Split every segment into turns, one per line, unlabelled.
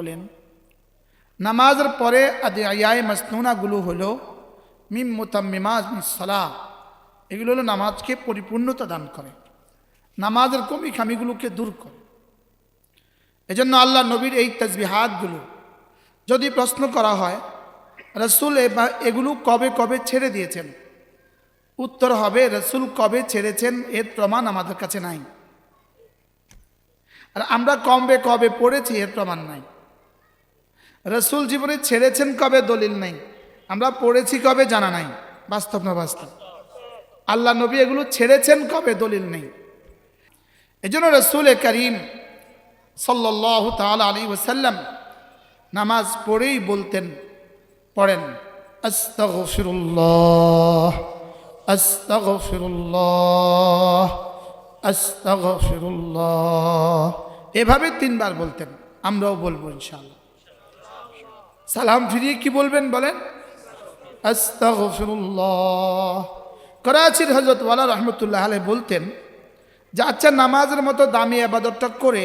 বলেন নামাজের পরে আদিয়ায়ে মাসনুনাগুলো হলো মিম মুতাম্মিমাত সালাহ, এগুলো হলো নামাজকে পরিপূর্ণতা দান করে, নামাজের কমি খামিগুলোকে দূর করে। এজন্য আল্লাহ নবীর এই তাসবিহাতগুলো যদি প্রশ্ন করা হয় রাসূল এগুলো কবে কবে ছেড়ে দিয়েছেন, উত্তর হবে রাসূল কবে ছেড়েছেন এর প্রমাণ আমাদের কাছে নাই, আর আমরা কবে কবে পড়েছি এর প্রমাণ নাই। রাসূল জীবনে ছেড়েছেন কবে দলিল নাই, আমরা পড়েছি কবে জানা নাই। বাস্তব না বাস্তব? আল্লাহ নবী এগুলো ছেড়েছেন কবে দলিল নেই। এজন্য রাসূল করিম সাল্লাল্লাহু তাআলা আলাইহি ওয়াসাল্লাম নামাজ পড়েই বলতেন, পড়েন আস্তাগফিরুল্লাহ আস্তাগফিরুল্লাহ আস্তাগফিরুল্লাহ, এভাবে 3 বার বলতেন। আমরাও বলবো ইনশাআল্লাহ। সালাম ফিরিয়ে কি বলবেন বলেন? আস্তাগফিরুল্লাহ। করাচির হযরত ওয়ালা রাহমাতুল্লাহ আলাইহি বলতেন যে আচ্ছা, নামাজের মতো দামি ইবাদতটা করে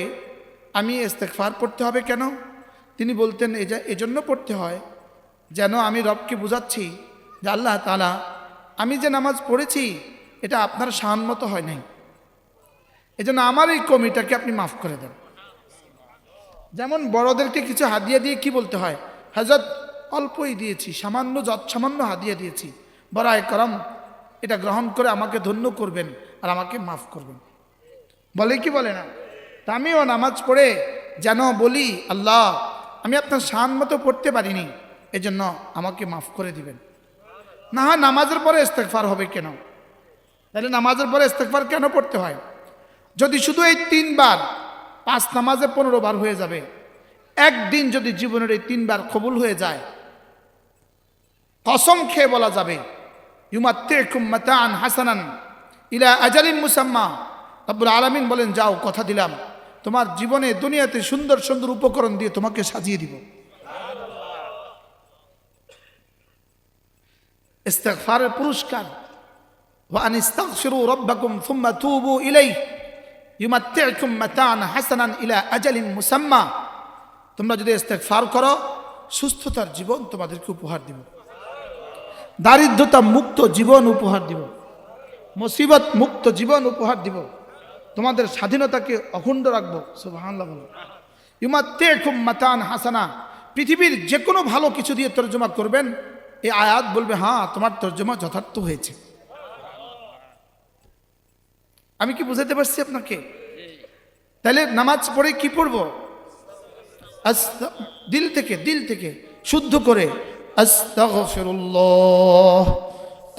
আমি ইস্তেগফার পড়তে হবে কেন? তিনি বলতেন এজন্য পড়তে হয় যেন আমি রবকে বুঝাচ্ছি যে আল্লাহ তাআলা, আমি যে নামাজ পড়েছি এটা আপনার শান মতো হয় নাই, এজন্য আমার এই কমিটাকে আপনি মাফ করে দেন। যেমন বড়দেরকে কিছু হাদিয়া দিয়ে কি বলতে হয়, হযরত অল্পই দিয়েছি, সামান্য সামান্য হাদিয়া দিয়েছি, বড়ায়ে করম এটা গ্রহণ করে আমাকে ধন্য করবেন আর আমাকে মাফ করবেন, বলে কি বলে না? তা আমিও নামাজ পড়ে যেন বলি আল্লাহ, আমি আপনার শান মতো পড়তে পারিনি, এজন্য আমাকে মাফ করে দিবেন। না হয় নামাজের পরে ইস্তেগফার হবে কেন? তাহলে নামাজের পরে ইস্তেগফার কেন পড়তে হয়? যদি শুধু এই 3 বার, 5 নামাজে 15 বার হয়ে যাবে, একদিন যদি জীবনের এই 3 বার কবুল হয়ে যায়, কসম খেয়ে বলা যাবে ইউমাত্তিকুম মাতাআন হাসানান ইলা আজালিন মুসাম্মা। রব্বুল আলামিন বলেন, যাও, কথা দিলাম তোমার জীবনে দুনিয়াতে সুন্দর সুন্দর উপকরণ দিয়ে তোমাকে সাজিয়ে দিব। ইস্তিগফারের পুরস্কার, ওয়া আনিস্তাগফিরু রাব্বাকুম সুম্মা তুবু ইলাইহি ইউমাত্তিকুম মাতাআন হাসানান ইলা আজালিন মুসাম্মা। তোমরা যদি ইস্তিগফার করো, সুস্থতার জীবন তোমাদেরকে উপহার দিব, দারিদ্রতা মুক্ত জীবন উপহার দিব, মুসিবত মুক্ত জীবন উপহার দিব, তোমাদের স্বাধীনতাকে অখণ্ড রাখবো। সুবহানাল্লাহ বলো। ইউমাত্তিকুম মাতাআন হাসানা, পৃথিবীর যে কোনো ভালো কিছু দিয়ে তর্জমা করবেন, এই আয়াত বলবে হ্যাঁ তোমার তর্জমা যথার্থ হয়েছে। আমি কি বুঝাতে পারছি আপনাকে? তাহলে নামাজ পড়ে কি পড়বো? দিল থেকে শুদ্ধ করে আস্তাগফিরুল্লাহ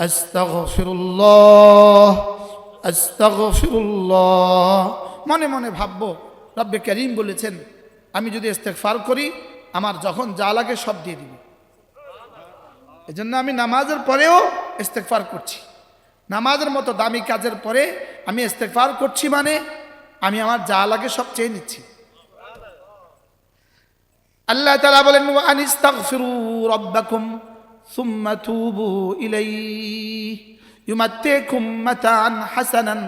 আস্তাগফিরুল্লাহ আস্তাগফিরুল্লাহ, মনে মনে ভাববো রব্বে করিম বলেছেন আমি যদি ইস্তেগফার করি আমার যখন যা লাগে সব দিয়ে দিবে। এজন্য আমি নামাজের পরেও ইস্তেগফার করছি, নামাজের মতো দামি কাজের পরে আমি ইস্তেগফার করছি, মানে আমি আমার যা লাগে সব চেয়ে নিচ্ছি। আল্লাহ তাআলা বলেন ওয়া আনিস্তাগফিরু রাব্বাকুম সুম্মা তুবু ইলাইহি ইউমাত্তিকুম মাতাআন হাসানান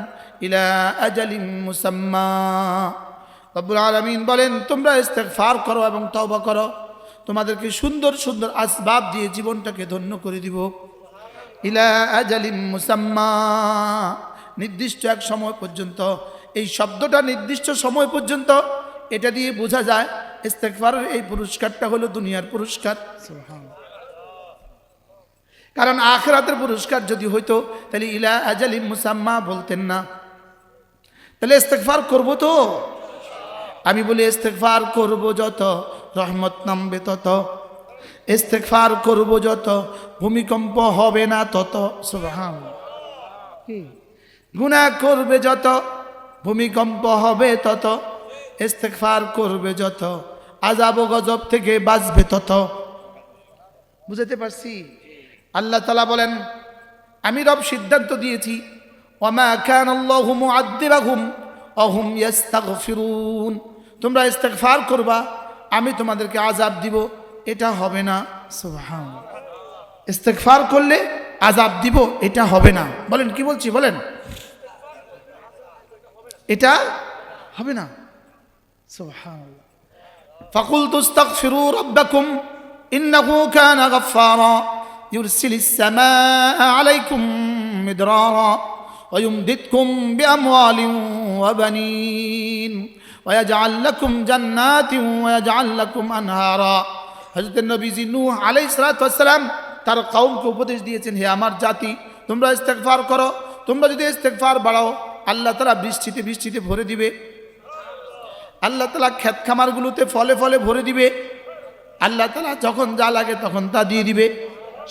ইলা আজালিন মুসাম্মা। রব্বুল আলামিন বলেন তোমরা ইস্তেগফার করো এবং তওবা করো, তোমাদেরকে সুন্দর সুন্দর আসবাব দিয়ে জীবনটাকে ধন্য করে দিব। ইলা আজালিন মুসাম্মা, নির্দিষ্ট এক সময় পর্যন্ত। এই শব্দটা নির্দিষ্ট সময় পর্যন্ত, এটা দিয়ে বোঝা যায় ইস্তেগফারের এই পুরস্কারটা হলো দুনিয়ার পুরস্কার। সুবহানাল্লাহ। কারণ আখিরাতের পুরস্কার যদি হইতো তাহলে ইলা আজালিন মুসাম্মা বলতেন না। তাহলে ইস্তেগফার করব তো? আমি বলি ইস্তেগফার করব যত রহমত নামবে তত, ইস্তেগফার করব যত ভূমিকম্প হবে না তত। সুবহানাল্লাহ। গুনাহ করবে যত ভূমিকম্প হবে তত, ইস্তেগফার করবে যত আযাব ও গজব থেকে বাঁচবে তত। বুঝাতে পারছি? আল্লাহ তাআলা বলেন আমি রব সিদ্ধান্ত দিয়েছি ওয়ামা কানাল্লাহু মুআদ্দিবাহুম ওয়া হুম ইস্তাগফিরুন, তোমরা ইস্তেগফার করবা আমি তোমাদেরকে আযাব দিব, এটা হবে না। সুবহানাল্লাহ। ইস্তেগফার করলে আযাব দিব এটা হবে না। বলেন কি বলছি বলেন? এটা হবে না। সুবহানাল্লাহ। ফাকুলতু আস্তাগফিরু রাব্বাকুম ইন্নাহু কানা গাফফারা ইউরসিলিস সামাআ আলাইকুম মিদরারা ওয়া ইউমদিদকুম বিআমওয়ালিন ওয়া বানিন ওয়া ইয়াজআল লাকুম জান্নাতিন ওয়া ইয়াজআল লাকুম আনহারা। হযরত নবীজি নূহ আলাইহিস সালাতু ওয়াস সালাম তার কওমকে উপদেশ দিয়েছেন, হে আমার জাতি, তোমরা ইস্তেগফার করো। তোমরা যদি ইস্তেগফার বাড়াও, আল্লাহ তাআলা বৃষ্টিতে ভরে দিবে। আল্লাহ তাআলা ক্ষেত খামারগুলোতে ফলে ফলে ভরে দিবে। আল্লাহ তাআলা যখন যা লাগে তখন তা দিয়ে দিবে।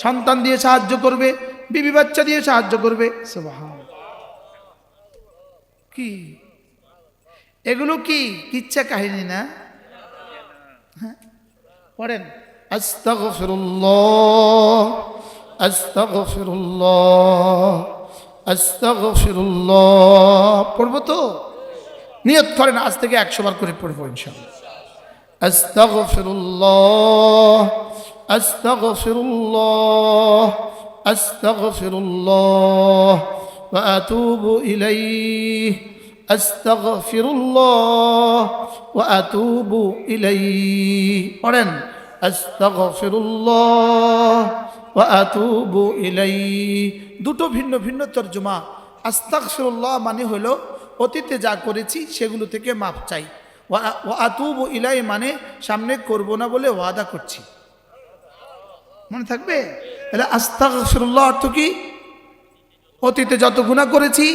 সন্তান দিয়ে সাহায্য করবে, বিবি বাচ্চা দিয়ে সাহায্য করবে। সুবহানাল্লাহ। কি এগুলো কি কিচ্ছা কাহিনী না? হ্যাঁ, পড়েন আস্তাগফিরুল্লাহ আস্তাগফিরুল্লাহ আস্তাগফিরুল্লাহ। পড়বো তো? নিয়ত করেন আজ থেকে 100 বার করে পড়বো ইনশাআল্লাহ। আস্তাগফিরুল্লাহ আস্তাগফিরুল্লাহ আস্তাগফিরুল্লাহ ওয়া আতুবু ইলাইহি আস্তাগফিরুল্লাহ ওয়া আতুবু ইলাইহি। পড়েন আস্তাগফিরুল্লাহ ওয়া আতুবু ইলাইহি। দুটো ভিন্ন ভিন্ন তরজমা। আস্তাগফিরুল্লাহ মানে হলো অতীতে যা করেছি সেগুলো থেকে মাপ চাই। ওয়া আতুবু ইলাইহি মানে সামনে করব না বলে ওয়াদা করছি। মনে থাকবে? তাহলে আস্তাগফিরুল্লাহ অর্থ কি? অতীতে যত গুনাহ করেছি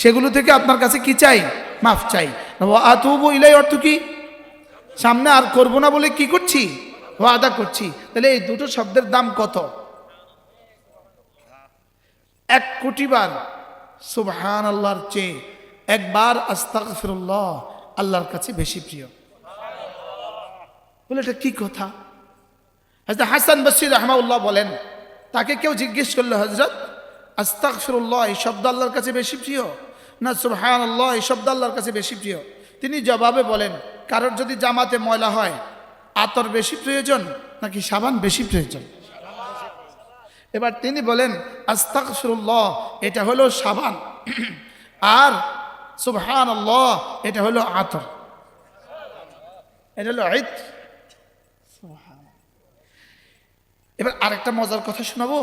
সেগুলো থেকে আপনার কাছে কি চাই? মাফ চাই। ওয়া আতুবু ইলাইহি অর্থ কি? সামনে আর করব না বলে কি করছি? ওয়াদা করছি। তাহলে এই দুটো শব্দের দাম কত? 1 কোটি বার সুবহানাল্লাহর চেয়ে একবার আস্তাগফিরুল্লাহ আল্লাহর কাছে বেশি প্রিয়। বলে এটা কি কথা? হযরত হাসান বসরি রাহমাহুল্লাহ বলেন, তাকে কেউ জিজ্ঞেস করলো, হযরত আস্তাগফিরুল্লাহ এই শব্দ আল্লাহর কাছে বেশি প্রিয় না সুবহানাল্লাহ এই শব্দ আল্লাহর কাছে বেশি প্রিয়? তিনি জবাবে বলেন, কারোর যদি জামাতে ময়লা হয় আতর বেশি প্রয়োজন নাকি সাবান বেশি প্রয়োজন? এবার তিনি বলেন আস্তাগফিরুল্লাহ এটা হলো সাবান, আর সুবহানাল্লাহ এটা হলো আতর, এটা হলো ইত্র। এবার আরেকটা মজার কথা শোনাবো।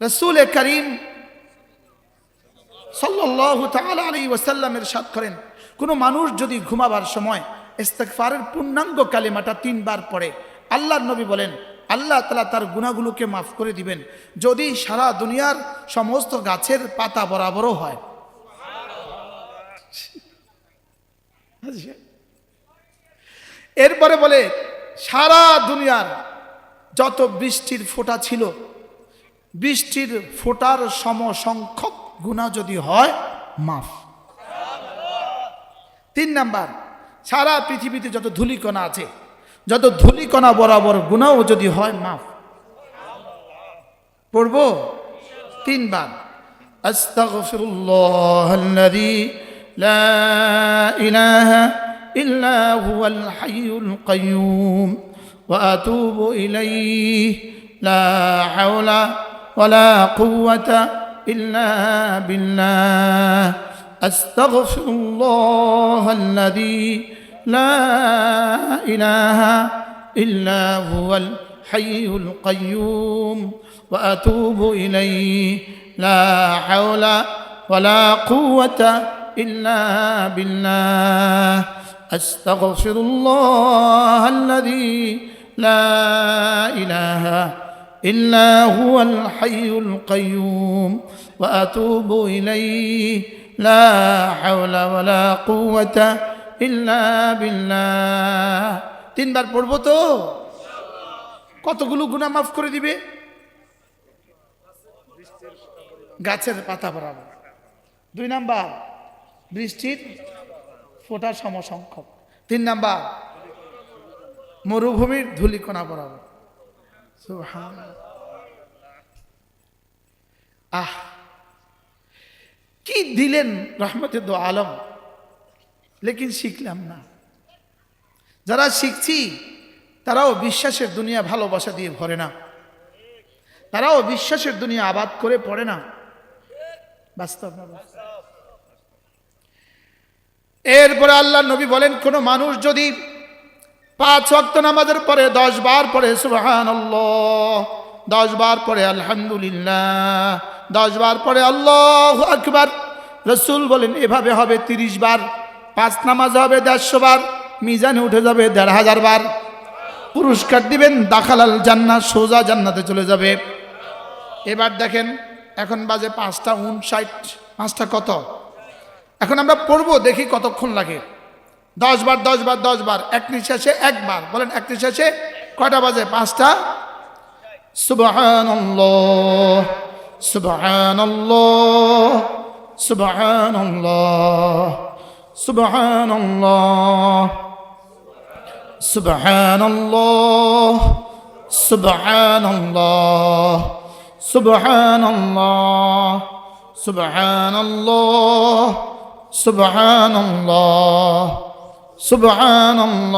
রাসূল করিম সাল্লাল্লাহু তাআলা আলাইহি ওয়াসাল্লাম ইরশাদ করেন, কোন মানুষ যদি ঘুমাবার সময় ইস্তিগফারের পূর্ণাঙ্গ কালিমাটা 3 বার পড়ে, আল্লাহর নবী বলেন আল্লাহ তাআলা তার গুনাহগুলোকে মাফ করে দিবেন, যদি সারা দুনিয়ার সমস্ত গাছের পাতা বরাবরও হয়। এরপরে বলে সারা দুনিয়ার যত বৃষ্টির ফোঁটা ছিল, বৃষ্টির ফোঁটার সমসংখ্যক গুনাহ যদি হয় মাফ। 3 নাম্বার, সারা পৃথিবীতে যত ধূলিকণা আছে, যত ধূলিকণা বরাবর গুনাহও যদি হয় মাফ। পড়বো 3 বার আস্তাগফিরুল্লাহাল্লাযী লা ইলাহা ইল্লা হুয়াল হাইয়ুল কাইয়্যুম ওয়া আতুবু ইলাইহি লা হাওলা ওয়ালা কুওয়াতা ইল্লা বিল্লাহ আস্তাগফিরুল্লাহাল্লাযী লা ইলাহা ইল্লা হুয়াল হাইয়ুল কাইয়্যুম ওয়া আতুবু ইলাইহি লা হাওলা ওয়ালা কুওয়াতা ইল্লা বিল্লাহ আস্তাগফিরুল্লাহাল্লাযী লা ইলাহা ইল্লা হুয়াল হাইয়ুল কাইয়্যুম ওয়া আতুবু ইলাইহি লা হাওলা ওয়ালা কুওয়াতা ইল্লা বিল্লাহ। 3 বার পড়বো তো? কতগুলো গুনাহ মাফ করে দিবে? গাছের পাতা বরাবর। 2 নাম্বার, বৃষ্টির ফোঁটার সমসংখ্যক। 3 নাম্বার, মরুভূমির ধূলিকণা বরাবর। সুবহানাল্লাহ। কি দিলেন রহমতে দো আলম, লেকিন শিখলাম না। যারা শিখছি তারাও বিশ্বাসের দুনিয়া ভালোবাসা দিয়ে ভরে না, তারাও বিশ্বাসের দুনিয়া আবাদ করে পড়ে না। বাস্তব না? এরপরে আল্লাহ নবী বলেন, কোনো মানুষ যদি 5 ওয়াক্ত নামাজের পরে 10 বার পরে সুবহানাল্লাহ, 10 বার পরে আলহামদুলিল্লাহ, 10 বার পরে আল্লাহু আকবার, রাসূল বলেন এভাবে হবে 30 বার, 5 নামাজ হবে 150 বার, মিজানে উঠে যাবে 1500 বার, পুরস্কার দিবেন দাখালাল জান্নাত, সোজা জান্নাতে চলে যাবে। এবার দেখেন এখন বাজে 5:59, 5টা কত? এখন আমরা পড়বো, দেখি কতক্ষণ লাগে। 10 বার 10 বার 10 বার, এক নিঃশ্বাসে একবার বলেন, এক নিঃশ্বাসে কয়টা বাজে? 5টা। সুবহানাল্লাহ সুবহানাল্লাহ সুবহানাল্লাহ সুবহানাল্লাহ সুবহানাল্লাহ সুবহানাল্লাহ সুবহানাল্লাহ সুবহানাল্লাহ সুবহানাল্লাহ সুবহানাল্লাহ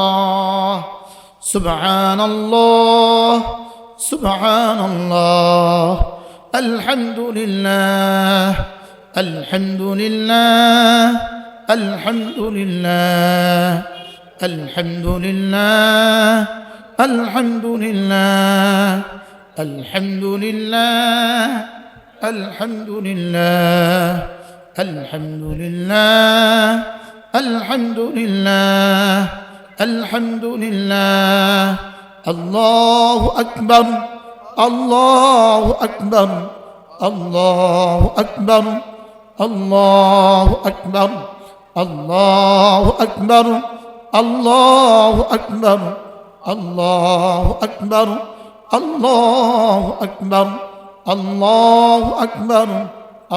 সুবহানাল্লাহ সুবহানাল্লাহ আলহামদুলিল্লাহ আলহামদুলিল্লাহ আলহামদুলিল্লাহ আলহামদুলিল্লাহ আলহামদুলিল্লাহ আলহামদুলিল্লাহ আলহামদুলিল্লাহ আলহামদুলিল্লাহ আলহামদুলিল্লাহ আলহামদুলিল্লাহ আল্লাহু আকবার আল্লাহু আকবার আল্লাহু আকবার আল্লাহু আকবার আল্লাহু আকবার আল্লাহু আকবার আল্লাহু আকবার আল্লাহু আকবার আল্লাহু আকবার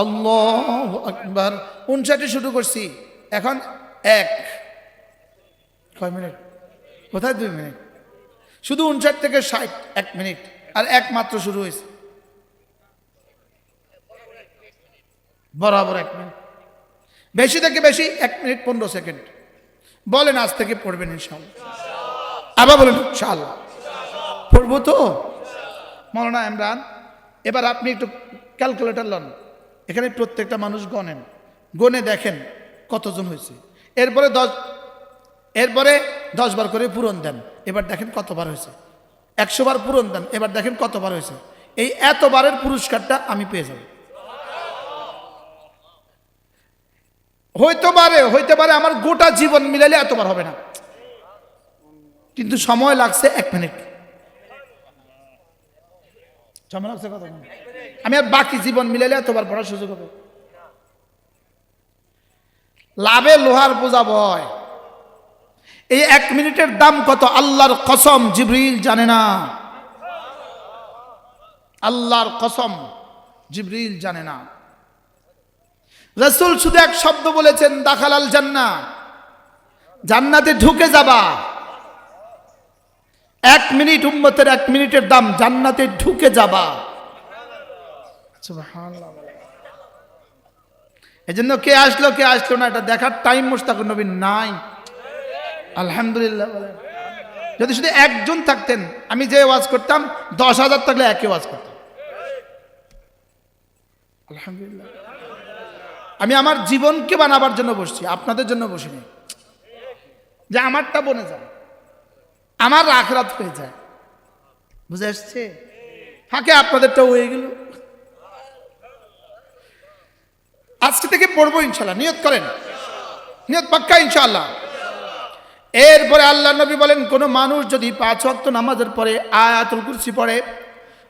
আল্লাহু আকবার। 59 শুরু করছি, এখন 1 কয় মিনিট? কোথায় 2 মিনিট? শুধু 59 থেকে 60 1 মিনিট, আর 1 মাত্র শুরু হয়েছে, বরাবর 1 মিনিট, বেশি থেকে বেশি 1 মিনিট 15 সেকেন্ড। বলেন আজ থেকে পড়বেন ইনশাআল্লাহ। আবার বলেন ইনশাআল্লাহ পড়বো তো। মাওলানা ইমরান, এবার আপনি একটু ক্যালকুলেটর লন, এখানে প্রত্যেকটা মানুষ গণেন, গনে দেখেন কতজন হয়েছে। এরপরে 10 বার করে পূরণ দেন, এবার দেখেন কতবার হয়েছে। 100 বার পূরণ দেন, এবার দেখেন কতবার হয়েছে। এই এতবারের পুরস্কারটা আমি পেয়ে যাব। হইতে পারে আমার গোটা জীবন মিলাইলে এতবার হবে না, কিন্তু সময় লাগছে 1 মিনিট। সময় লাগছে কত? আমি আর বাকি জীবন মিলাইলে এতবার পড়ার সুযোগ হবে। লাভে লোহার বোঝা ভয়। এই 1 মিনিটের দাম কত আল্লাহর কসম জিবরিল জানে না, আল্লাহর কসম জিবরিল জানে না। রাসূল শুধু এক শব্দ বলেছেন, দাখালাল জান্নাহ, জান্নাতে ঢুকে যাবা। 1 মিনিট, উম্মতের 1 মিনিটের দাম, জান্নাতে ঢুকে যাবা। সুবহানাল্লাহ। এজন্য কে আসলো কে আসলো না এটা দেখার টাইম মুশতাকুর নবী নাই। আলহামদুলিল্লাহ বলেন। যদি শুধু একজন থাকতেন, আমি যে ওয়াজ করতাম 10,000 থাকলে একই ওয়াজ করতাম। আলহামদুলিল্লাহ। আমি আমার জীবনকে বানাবার জন্য বসছি, আপনাদের জন্য বসিনি যে আমারটা বনে যায়, আমার আখিরাত হয়ে যায়। বুঝে আসছে? ফাঁকে আপনাদেরটা হয়ে গেল। আজকে থেকে পড়বো ইনশাআল্লাহ, নিয়ত করেন, নিয়ত পাক্কা ইনশাআল্লাহ। এরপরে আল্লাহ নবী বলেন, কোন মানুষ যদি 5 ওয়াক্ত নামাজের পরে আয়াতুল কুরসি পড়ে,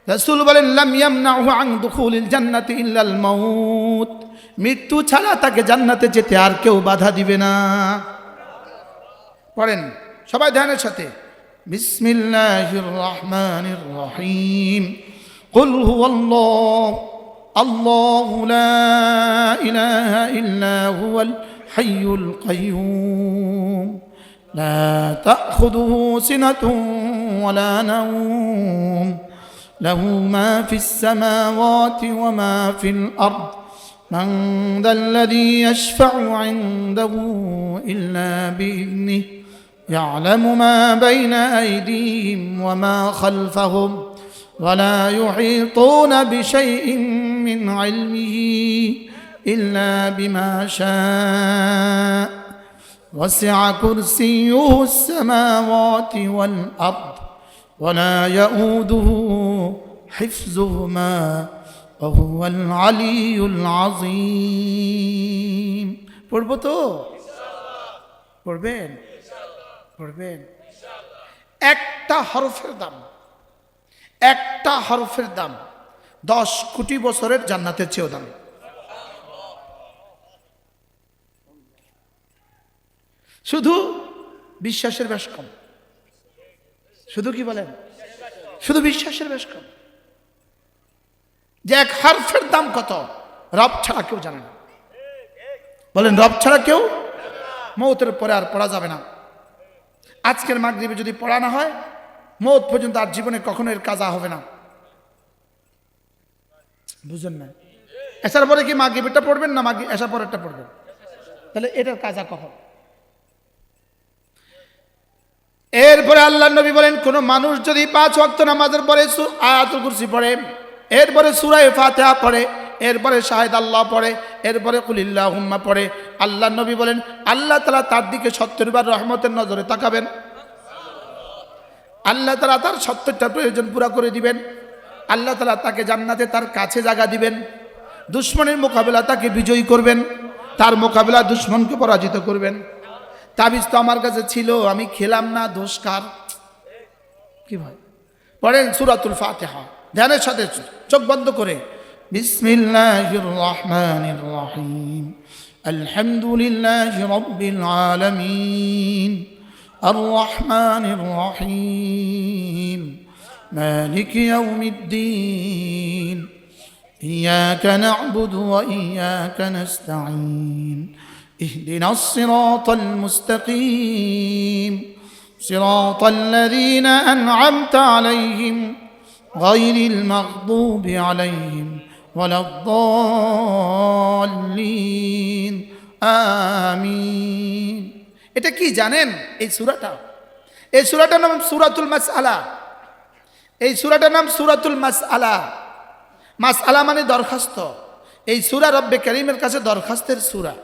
রাসূল বলেন লাম ইয়ামনাহু আন দুখুলিল জান্নাতি ইল্লাল মাউত, মৃত্যু ছাড়া তাকে জান্নাতে যেতে আর কেউ বাধা দিবে না। পড়েন সবাই ধ্যানের সাথে, বিসমিল্লাহির রহমানির রহিম, কুল হুয়াল্লাহু আল্লাহু লা ইলাহা ইল্লা হুয়াল হাইয়ুল কাইয়্যুম لا تأخذه سنة ولا نوم له ما في السماوات وما في الأرض من ذا الذي يشفع عنده إلا بإذنه يعلم ما بين أيديهم وما خلفهم ولا يحيطون بشيء من علمه إلا بما شاء وسع كرسيه السماوات والأرض ولا يؤوده حفظهما وهو العلي العظيم পড়বো তো পড়বেন পড়বেন একটা হরফের দাম 10 কোটি বছরের জান্নাতের চেয়েও দাম শুধু বিশ্বাসের বেশ কম শুধু কি বলেন শুধু বিশ্বাসের বেশ কম যে এক হরফের দাম কত রব ছাড়া কেউ জানে না বলেন রব ছাড়া কেউ মওতের পরে আর পড়া যাবে না আজকের মাগরিবে যদি পড়া না হয় মওত পর্যন্ত আর জীবনে কখনো এর কাজা হবে না বুঝেন না এসার পরে কি মাগরিবটা পড়বেন না এসার পরেরটা পড়বেন তাহলে এটার কাজা কখন এরপরে আল্লাহর নবী বলেন কোন মানুষ যদি 5 ওয়াক্ত নামাজের পরে আয়াতুল কুরসি পড়ে এরপরে সূরা ফাতিহা পড়ে এরপরে শাহেদ আল্লাহ পড়ে এরপরে কুলিল্লাহুম্মা পড়ে আল্লাহর নবী বলেন আল্লাহ তাআলা তার দিকে 70 বার রহমতের নজরে তাকাবেন আল্লাহ তাআলা তার 70টা প্রয়োজন পুরা করে দিবেন আল্লাহ তাআলা তাকে জান্নাতে তার কাছে জায়গা দিবেন দুশমনের মোকাবেলা তাকে বিজয়ী করবেন তার মোকাবেলা দুশমনকে পরাজিত করবেন তাবিজ তো আমার কাছে ছিল আমি খেলাম না দোষ কার কি ভাই পড়েন সূরাতুল ফাতিহা ধ্যানের সাথে চোখ বন্ধ করে বিসমিল্লাহির রহমানির রহিম আলহামদুলিল্লাহি রাব্বিল আলামিন আর রহমানির রহিম মালিক ইয়াউমিদ্দিন ইয়াকা না'বুদু ওয়া ইয়াকা নাস্তাঈন اهدنا الصراط المستقيم صراط الذين أنعمت عليهم غير المغضوب عليهم ولا الضالين آمين এটা কি জানেন এই সূরাটার নাম সূরাতুল মাসআলা এই সূরাটার নাম সূরাতুল মাসআলা মাসআলা মানে দরখাস্ত এই সূরা রব্বে কারীমের কাছে দরখাস্তের সূরা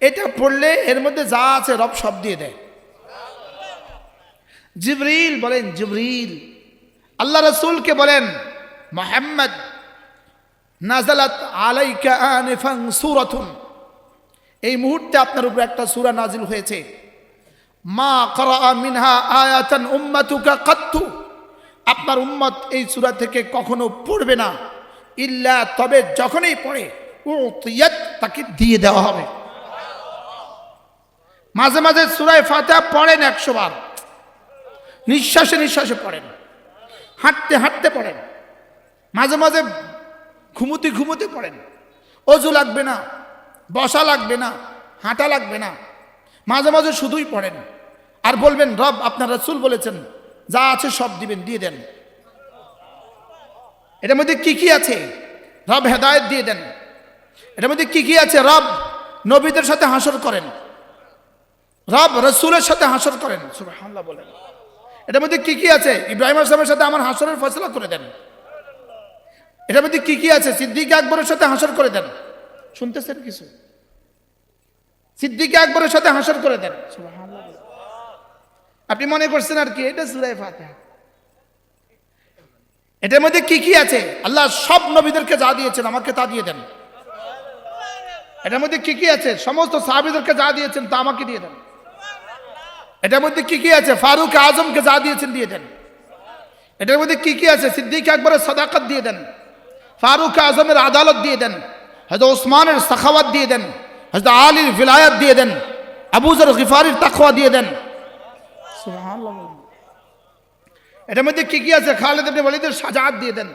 এটা পড়লে এর মধ্যে যা আছে রব সব দিয়ে দেয় জিবরিল বলেন জিবরিল আল্লাহ রাসূলকে বলেন মুহাম্মদ নাযালাত আলাইকা আনিফান সূরাতুন এই মুহূর্তে আপনার উপর একটা সূরা নাজিল হয়েছে মা ক্বারা মিনহা আয়াতান উম্মাতুকা কাত্তু আপনার উম্মত এই সূরা থেকে কখনো পড়বে না ইল্লা তবে যখনই পড়ে উতিয়াত তাকে দিয়ে দেওয়া হবে মাঝে মাঝে সূরা ফাতিহা পড়েন 100 বার নিঃশ্বাসে নিঃশ্বাসে পড়েন হাঁটতে হাঁটতে পড়েন মাঝে মাঝে ঘুমুতে ঘুমুতে পড়েন ওযু লাগবে না বসা লাগবে না হাঁটা লাগবে না মাঝে মাঝে শুধুই পড়েন আর বলবেন রব আপনার রাসূল বলেছেন যা আছে সব দিবেন দিয়ে দেন এটার মধ্যে কি কি আছে রব হেদায়েত দিয়ে দেন এটার মধ্যে কি কি আছে রব নবীদের সাথে হাসর করেন রব রাসূলের সাথে হাসর করেন সুবহানাল্লাহ বলেন এটার মধ্যে কি কি আছে ইব্রাহিম আলাইহিস সালামের সাথে আমার হাসরের ফয়সালা করে দেন এটার মধ্যে কি কি আছে সিদ্দিক আকবরের সাথে হাসর করে দেন শুনতেছেন কিছু সিদ্দিক আকবরের সাথে হাসর করে দেন সুবহানাল্লাহ আপনি মনে করছেন আর কি এটা সূরা ফাতিহা এটার মধ্যে কি কি আছে আল্লাহ সব নবীদেরকে যা দিয়েছেন আমাকে তা দিয়ে দেন এটার মধ্যে কি কি আছে সমস্ত সাহাবীদেরকে যা দিয়েছেন তা আমাকে দিয়ে দেন এটার মধ্যে কি কি আছে ফারুক আজমকে যা দিয়েছেন দিয়ে দেন এটার মধ্যে কি কি আছে সিদ্দিক আকবরের সাদাকত দিয়ে দেন ফারুক আজমের আদালত দিয়ে দেন হযরত ওসমানের সাখাওয়াত দিয়ে দেন হযরত আলীর ভিলায়াত দিয়ে দেন আবু যর গিফারির তাকওয়া দিয়ে দেন সুবহানাল্লাহ এটার মধ্যে কি কি আছে খালিদ ইবনে ওয়ালিদের শাজাআত দিয়ে দেন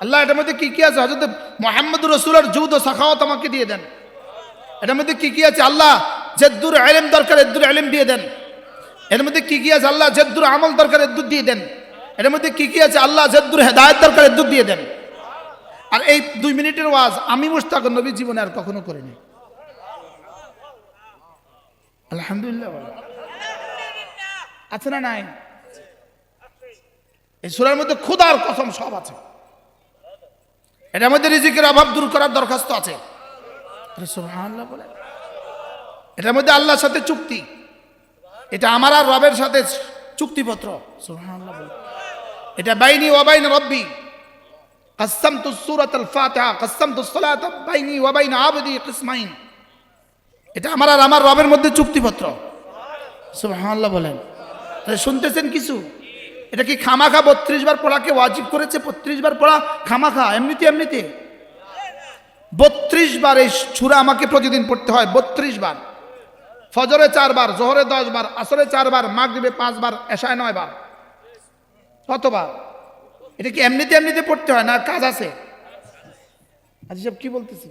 আল্লাহ এটার মধ্যে কি কি আছে হযরত মুহাম্মদুর রাসূলের জুদ ও সাখাওয়াত আমাকে দিয়ে দেন এটার মধ্যে কি কি আছে আল্লাহ জাদ্দুর ইলম দরকার এদ্দুর ইলম দিয়ে দেন এর মধ্যে কি কি আছে আল্লাহ জাদ্দুর আমল দরকার এদ্দুর দিয়ে দেন এর মধ্যে কি কি আছে আল্লাহ জাদ্দুর হেদায়েত দরকার এদ্দুর দিয়ে দেন আর এই 2 মিনিটের ওয়াজ আমি মুশতাক নবী জীবনে আর কখনো করিনি আলহামদুলিল্লাহ আছে না নাই এই সূরার মধ্যে খোদার কসম সব আছে এটার মধ্যে রিজিকের অভাব দূর করার দরখাস্ত আছে সুবহানাল্লাহ বলে এটার মধ্যে আল্লাহর সাথে চুক্তি, এটা আমার আর রবের সাথে চুক্তিপত্র। সুবহানাল্লাহ। এটা বাইনি ওয়া বাইনা রব্বি কাসসামতু সূরাতাল ফাতিহা কাসসামতু সলাতা বাইনি ওয়া বাইনা আবদি কিসমাইন। এটা আমার আর আমার রবের মধ্যে চুক্তিপত্র। সুবহানাল্লাহ বলেন। শুনতেছেন কিছু? এটা কি খামাখা 32 বার পড়াকে ওয়াজিব করেছে? 32 বার পড়া খামাখা? এমনিতে 32 বার এই সূরা আমাকে প্রতিদিন পড়তে হয়। 32 বার। ফজরে 4 বার, জোহরে 10 বার, আসরে 4 বার, মাগরিবে 5 বার, এশায় 9 বার। কতবার? এটা কি এমনিতে পড়তে হয় না কাজ আছে? আচ্ছা সব কি বলতেছি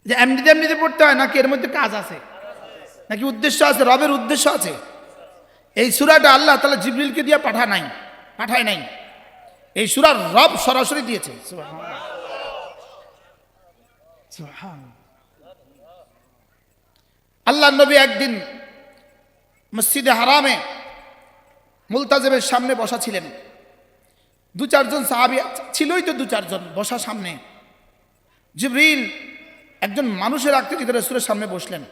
যে এমনিতে পড়তে হয় নাকি এর মধ্যে কাজ আছে, নাকি উদ্দেশ্য আছে? রবের উদ্দেশ্য আছে। এই সূরাটা আল্লাহ তাআলা জিবরিলকে দিয়ে পাঠায় নাই। এই সূরা রব সরাসরি দিয়েছে। সুবহানাল্লাহ। সুবহানাল্লাহ। আল্লাহর নবী একদিন মসজিদে হারামে মুলতাজিমের সামনে বসা ছিলেন। 2-4 জন সাহাবী ছিলই তো, 2-4 জন বসা সামনে। জিবরিল একজন মানুষের আকৃতিতে রাসূলের সামনে বসলেন।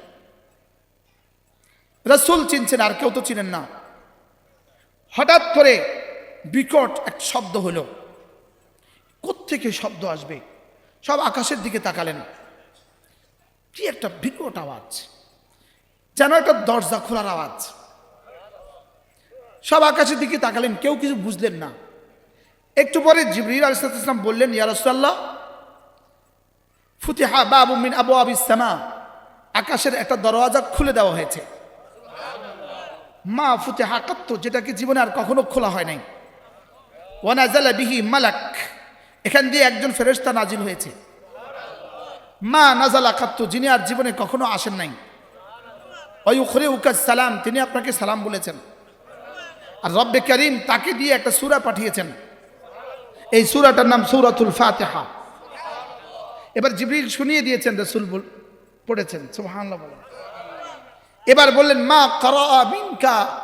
রাসূল চিনছেন, আর কেউ তো চিনেন না। হঠাৎ করে বিকট এক শব্দ হলো। কোত্থেকে শব্দ আসবে? সব আকাশের দিকে তাকালেন। কি একটা বিকট আওয়াজ, যেন একটা দরজা খোলার আওয়াজ। সব আকাশের দিকে তাকালেন, কেউ কিছু বুঝলেন না। একটু পরে জিবরিল আলাইহিস সালাম বললেন, ইয়া রাসূলুল্লাহ, ফুতিহা বাবুম মিন আবওয়াবিস সামা, আকাশের একটা দরওয়াজা খুলে দেওয়া হয়েছে। মা ফুতিহা কাত্তু, যেটাকে জীবনে আর কখনো খোলা হয় নাই। ওয়া নাযালা বিহি মালাক, এখান দিয়ে একজন ফেরেশতা নাজিল হয়েছে। মা নাযালা কাত্তু, যিনি আর জীবনে কখনো আসেন নাই। ওয়া ইউখরিউকা সালাম, তিনি আপনাকে সালাম বলেছেন। আর রব্বে কারীম তাকে দিয়ে একটা সূরা পাঠিয়েছেন। এই সূরাটার নাম সূরাতুল ফাতিহা। এবার জিবরিল শুনিয়ে দিয়েছেন, রাসূল পড়েছেন। সুবহানাল্লাহ বলেন। এবার বললেন, মা ক্বারাআ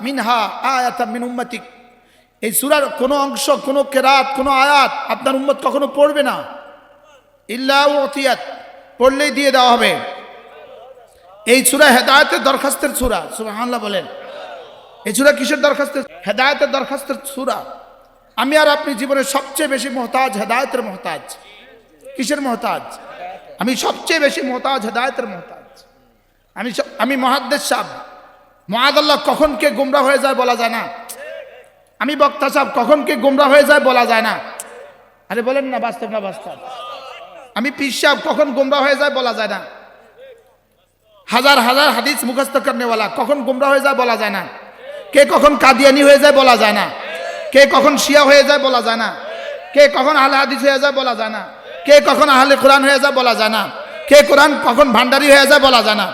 মিনহা আয়াতাম মিন উম্মতিক, এই সূরার কোনো অংশ, কোনো কেরাত, কোনো আয়াত আপনার উম্মত কখনো পড়বে না। ইল্লা উতিয়াত, পড়লেই দিয়ে দেওয়া হবে। এই সূরা হেদায়েতের দরখাস্তের সূরা। সুবহানাল্লাহ বলেন। এই সূরা কিসের দরখাস্তের? হেদায়েতের দরখাস্তের সূরা। আমি আর আপনি জীবনের সবচেয়ে বেশি মুহতাজ হেদায়েতের মুহতাজ। কিসের মুহতাজ? আমি সবচেয়ে বেশি মুহতাজ হেদায়েতের মুহতাজ। আমি মুহাদ্দিস সাহেব, মুআযাল্লাহ, কখন কে গোমরা হয়ে যায় বলা যায় না। আমি বক্তা সাহেব, কখন কে গোমরা হয়ে যায় বলা যায় না। আরে বলেন না, বাস্তব না বাস্তব? আমি পীর সাহেব, কখন গোমরা হয়ে যায় বলা যায় না। হাজার হাজার হাদিস মুখস্থ করনেওয়ালা, কখন গোমরা হয়ে যায় বলা যায় না। কে কখন কাদিয়ানি হয়ে যায় বলা যায় না। কে কখন শিয়া হয়ে যায় বলা যায় না। কে কখন আহলে হাদিস হয়ে যায় বলা যায় না। কে কখন আহলে কোরআন হয়ে যায় বলা যায় না। কে কোরআন কখন ভান্ডারি হয়ে যায় বলা যায় না।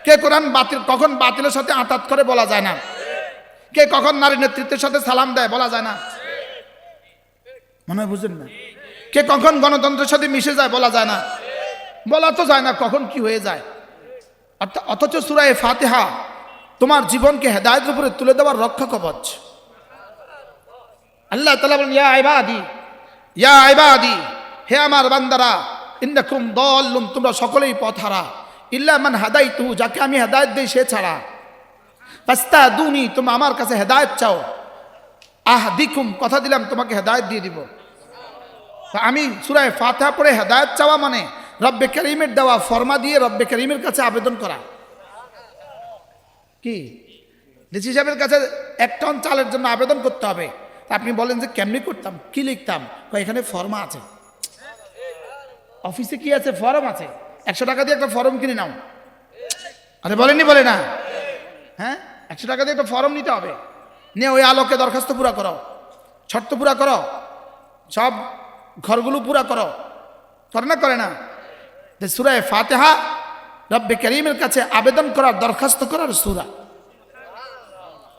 কে কোরআন কখন বাতিলের সাথে আতাত করে বলা যায় না। কে কখন নারী নেতৃত্বের সাথে সালাম দেয় বলা যায় না। মনে হয় বুঝেন না। কে কখন গণতন্ত্রের সাথে মিশে যায় বলা যায় না। বলা তো যায় না কখন কি হয়ে যায়। অথচ সূরা ফাতিহা তোমার জীবনকে হেদায়েতের উপরে তুলে দেওয়ার রক্ষা কবচ। আল্লাহ তাআলা বলেন, ইয়া ইবাদি, হে আমার বান্দারা, ইন্নাকুম দাল্লুন, তোমরা সকলেই পথহারা। ইল্লা মান হাদাইতুহু, যাকে আমি হেদায়েত দেই সে ছাড়া। ফাস্তাদুনি, তোমরা আমার কাছে হেদায়েত চাও। আহদিকুম, কথা দিলাম তোমাকে হেদায়েত দিয়ে দিব। আমি সূরা ফাতিহা পড়ে হেদায়েত চাওয়া মানে রব্বে কারীমের দেওয়া ফরমা দিয়ে রব্বে কারীমের কাছে আবেদন করা। কি ডিসি সাহেবের কাছে 1 টন চালের জন্য আবেদন করতে হবে। আপনি বলেন যে কেমনি করতাম, কি লিখতাম? এখানে ফর্মা আছে, অফিসে কি আছে? ফর্ম আছে। 100 টাকা দিয়ে একটা ফর্ম কিনে নাও। আরে বলেননি, বলে না? হ্যাঁ, 100 টাকা দিয়ে একটা ফর্ম নিতে হবে। নিয়ে ওই আলোকে দরখাস্ত পুরা করো, শর্ত পুরা করো, সব ঘরগুলো পুরা করো। করে না? সূরা ফাতিহা রব্বে কারীমের কাছে আবেদন করার, দরখাস্ত করার সূরা।